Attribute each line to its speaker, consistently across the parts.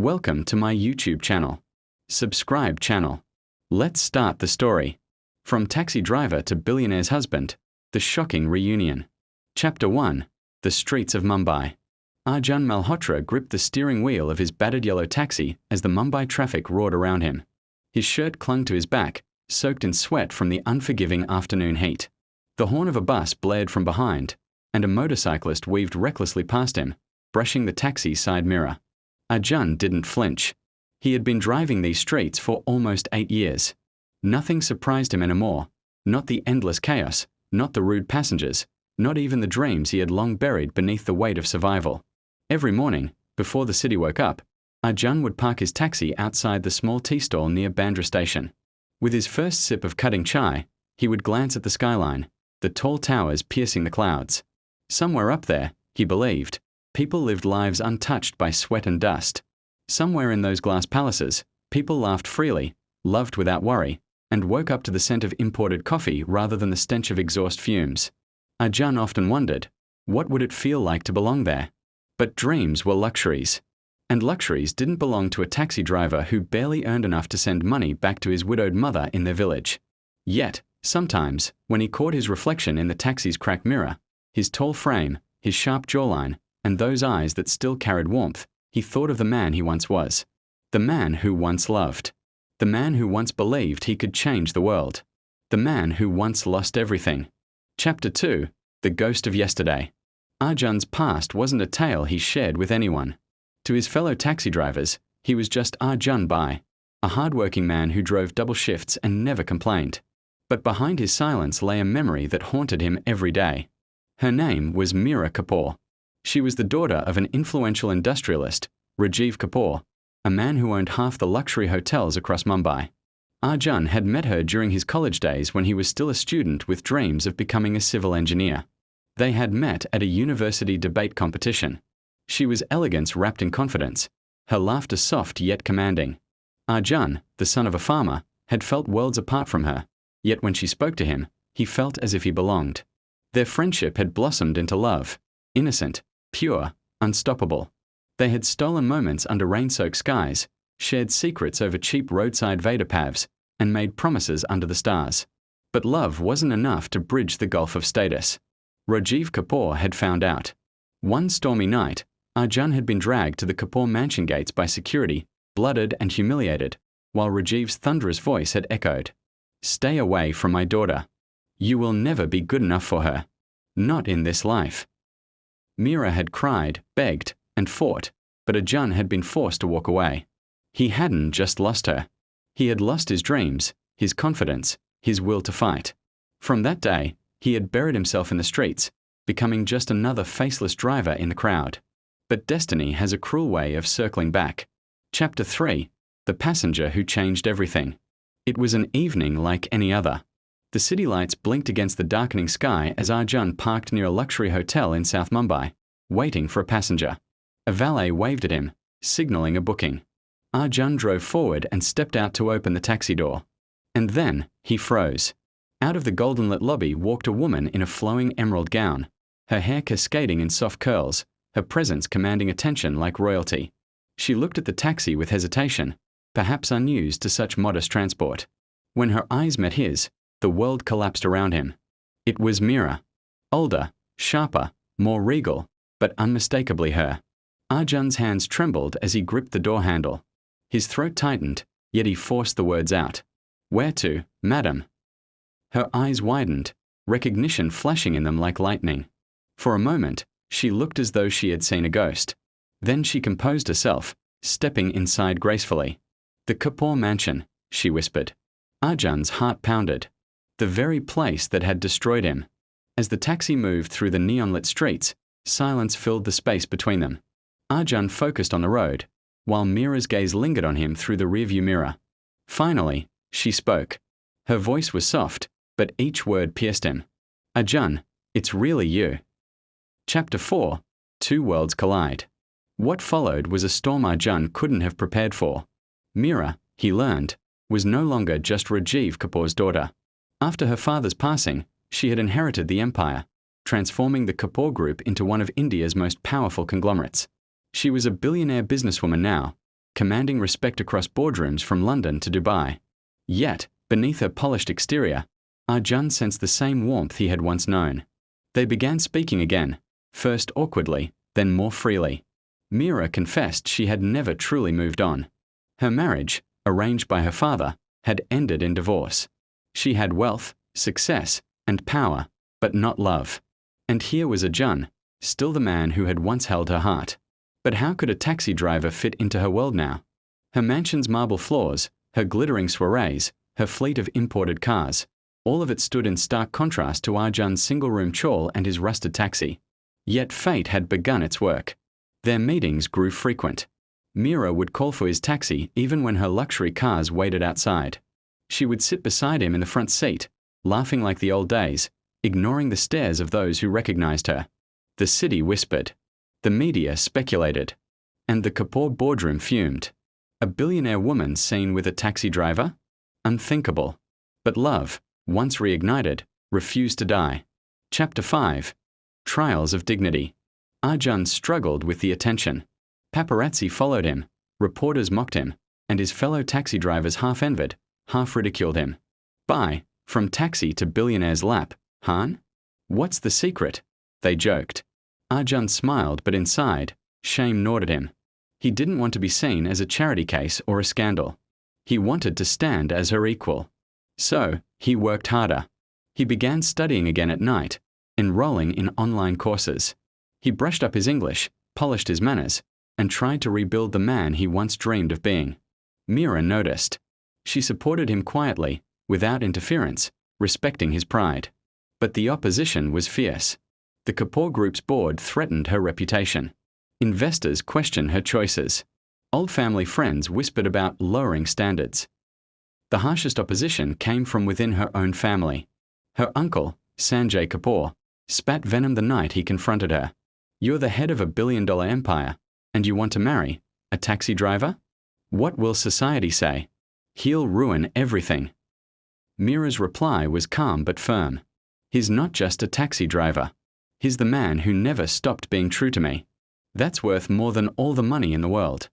Speaker 1: Welcome to my YouTube channel. Subscribe channel. Let's start the story. From taxi driver to billionaire's husband, the shocking reunion. Chapter 1. The streets of Mumbai. Arjun Malhotra gripped the steering wheel of his battered yellow taxi as the Mumbai traffic roared around him. His shirt clung to his back, soaked in sweat from the unforgiving afternoon heat. The horn of a bus blared from behind, and a motorcyclist weaved recklessly past him, brushing the taxi's side mirror. Arjun didn't flinch. He had been driving these streets for almost 8 years. Nothing surprised him anymore, not the endless chaos, not the rude passengers, not even the dreams he had long buried beneath the weight of survival. Every morning, before the city woke up, Arjun would park his taxi outside the small tea stall near Bandra station. With his first sip of cutting chai, he would glance at the skyline, the tall towers piercing the clouds. Somewhere up there, he believed, people lived lives untouched by sweat and dust. Somewhere in those glass palaces, people laughed freely, loved without worry, and woke up to the scent of imported coffee rather than the stench of exhaust fumes. Arjun often wondered, what would it feel like to belong there? But dreams were luxuries. And luxuries didn't belong to a taxi driver who barely earned enough to send money back to his widowed mother in their village. Yet, sometimes, when he caught his reflection in the taxi's cracked mirror, his tall frame, his sharp jawline, and those eyes that still carried warmth, he thought of the man he once was. The man who once loved. The man who once believed he could change the world. The man who once lost everything. Chapter 2. The Ghost of Yesterday. Arjun's past wasn't a tale he shared with anyone. To his fellow taxi drivers, he was just Arjun Bai, a hard-working man who drove double shifts and never complained. But behind his silence lay a memory that haunted him every day. Her name was Meera Kapoor. She was the daughter of an influential industrialist, Rajiv Kapoor, a man who owned half the luxury hotels across Mumbai. Arjun had met her during his college days when he was still a student with dreams of becoming a civil engineer. They had met at a university debate competition. She was elegance wrapped in confidence, her laughter soft yet commanding. Arjun, the son of a farmer, had felt worlds apart from her, yet when she spoke to him, he felt as if he belonged. Their friendship had blossomed into love, innocent, pure, unstoppable. They had stolen moments under rain-soaked skies, shared secrets over cheap roadside Veda paths, and made promises under the stars. But love wasn't enough to bridge the gulf of status. Rajiv Kapoor had found out. One stormy night, Arjun had been dragged to the Kapoor mansion gates by security, blooded and humiliated, while Rajiv's thunderous voice had echoed, "Stay away from my daughter. You will never be good enough for her. Not in this life." Meera had cried, begged, and fought, but Arjun had been forced to walk away. He hadn't just lost her. He had lost his dreams, his confidence, his will to fight. From that day, he had buried himself in the streets, becoming just another faceless driver in the crowd. But destiny has a cruel way of circling back. Chapter 3. The Passenger Who Changed Everything. It was an evening like any other. The city lights blinked against the darkening sky as Arjun parked near a luxury hotel in South Mumbai, waiting for a passenger. A valet waved at him, signaling a booking. Arjun drove forward and stepped out to open the taxi door. And then, he froze. Out of the golden-lit lobby walked a woman in a flowing emerald gown, her hair cascading in soft curls, her presence commanding attention like royalty. She looked at the taxi with hesitation, perhaps unused to such modest transport. When her eyes met his, the world collapsed around him. It was Meera. Older, sharper, more regal, but unmistakably her. Arjun's hands trembled as he gripped the door handle. His throat tightened, yet he forced the words out. "Where to, madam?" Her eyes widened, recognition flashing in them like lightning. For a moment, she looked as though she had seen a ghost. Then she composed herself, stepping inside gracefully. "The Kapoor mansion," she whispered. Arjun's heart pounded. The very place that had destroyed him. As the taxi moved through the neon-lit streets, silence filled the space between them. Arjun focused on the road, while Meera's gaze lingered on him through the rearview mirror. Finally, she spoke. Her voice was soft, but each word pierced him. "Arjun, it's really you." Chapter 4. Two Worlds Collide. What followed was a storm Arjun couldn't have prepared for. Meera, he learned, was no longer just Rajiv Kapoor's daughter. After her father's passing, she had inherited the empire, transforming the Kapoor Group into one of India's most powerful conglomerates. She was a billionaire businesswoman now, commanding respect across boardrooms from London to Dubai. Yet, beneath her polished exterior, Arjun sensed the same warmth he had once known. They began speaking again, first awkwardly, then more freely. Meera confessed she had never truly moved on. Her marriage, arranged by her father, had ended in divorce. She had wealth, success, and power, but not love. And here was Arjun, still the man who had once held her heart. But how could a taxi driver fit into her world now? Her mansion's marble floors, her glittering soirees, her fleet of imported cars, all of it stood in stark contrast to Arjun's single-room chawl and his rusted taxi. Yet fate had begun its work. Their meetings grew frequent. Meera would call for his taxi even when her luxury cars waited outside. She would sit beside him in the front seat, laughing like the old days, ignoring the stares of those who recognized her. The city whispered. The media speculated. And the Kapoor boardroom fumed. A billionaire woman seen with a taxi driver? Unthinkable. But love, once reignited, refused to die. Chapter 5. Trials of Dignity. Arjun struggled with the attention. Paparazzi followed him, reporters mocked him, and his fellow taxi drivers half envied, half ridiculed him. From taxi to billionaire's lap, Han? What's the secret? They joked. Arjun smiled, but inside, shame gnawed at him. He didn't want to be seen as a charity case or a scandal. He wanted to stand as her equal. So, he worked harder. He began studying again at night, enrolling in online courses. He brushed up his English, polished his manners, and tried to rebuild the man he once dreamed of being. Meera noticed. She supported him quietly, without interference, respecting his pride. But the opposition was fierce. The Kapoor Group's board threatened her reputation. Investors questioned her choices. Old family friends whispered about lowering standards. The harshest opposition came from within her own family. Her uncle, Sanjay Kapoor, spat venom the night he confronted her. You're the head of a billion-dollar empire, and you want to marry a taxi driver? What will society say? He'll ruin everything. Meera's reply was calm but firm. He's not just a taxi driver. He's the man who never stopped being true to me. That's worth more than all the money in the world.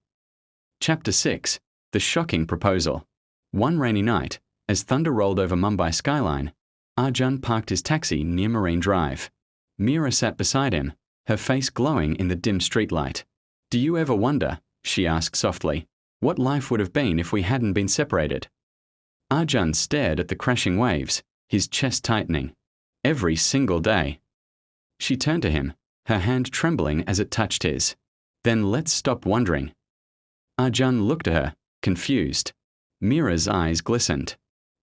Speaker 1: Chapter 6. The Shocking Proposal. One rainy night, as thunder rolled over Mumbai skyline, Arjun parked his taxi near Marine Drive. Meera sat beside him, her face glowing in the dim streetlight. Do you ever wonder, she asked softly, what life would have been if we hadn't been separated? Arjun stared at the crashing waves, his chest tightening. Every single day. She turned to him, her hand trembling as it touched his. Then let's stop wondering. Arjun looked at her, confused. Meera's eyes glistened.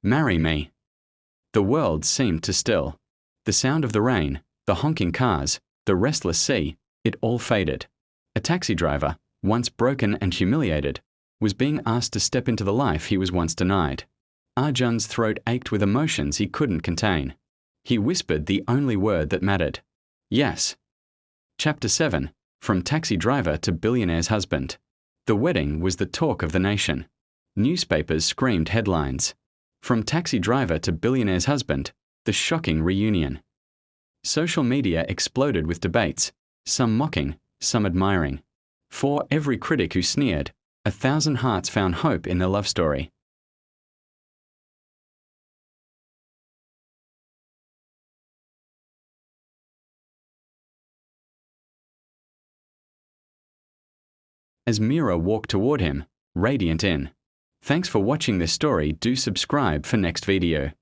Speaker 1: Marry me. The world seemed to still. The sound of the rain, the honking cars, the restless sea, it all faded. A taxi driver, once broken and humiliated, was being asked to step into the life he was once denied. Arjun's throat ached with emotions he couldn't contain. He whispered the only word that mattered. Yes. Chapter 7. From taxi driver to billionaire's husband. The wedding was the talk of the nation. Newspapers screamed headlines. From taxi driver to billionaire's husband, the shocking reunion. Social media exploded with debates, some mocking, some admiring. For every critic who sneered, 1,000 hearts found hope in their love story. As Meera walked toward him, radiant in. Thanks for watching this story. Do subscribe for next video.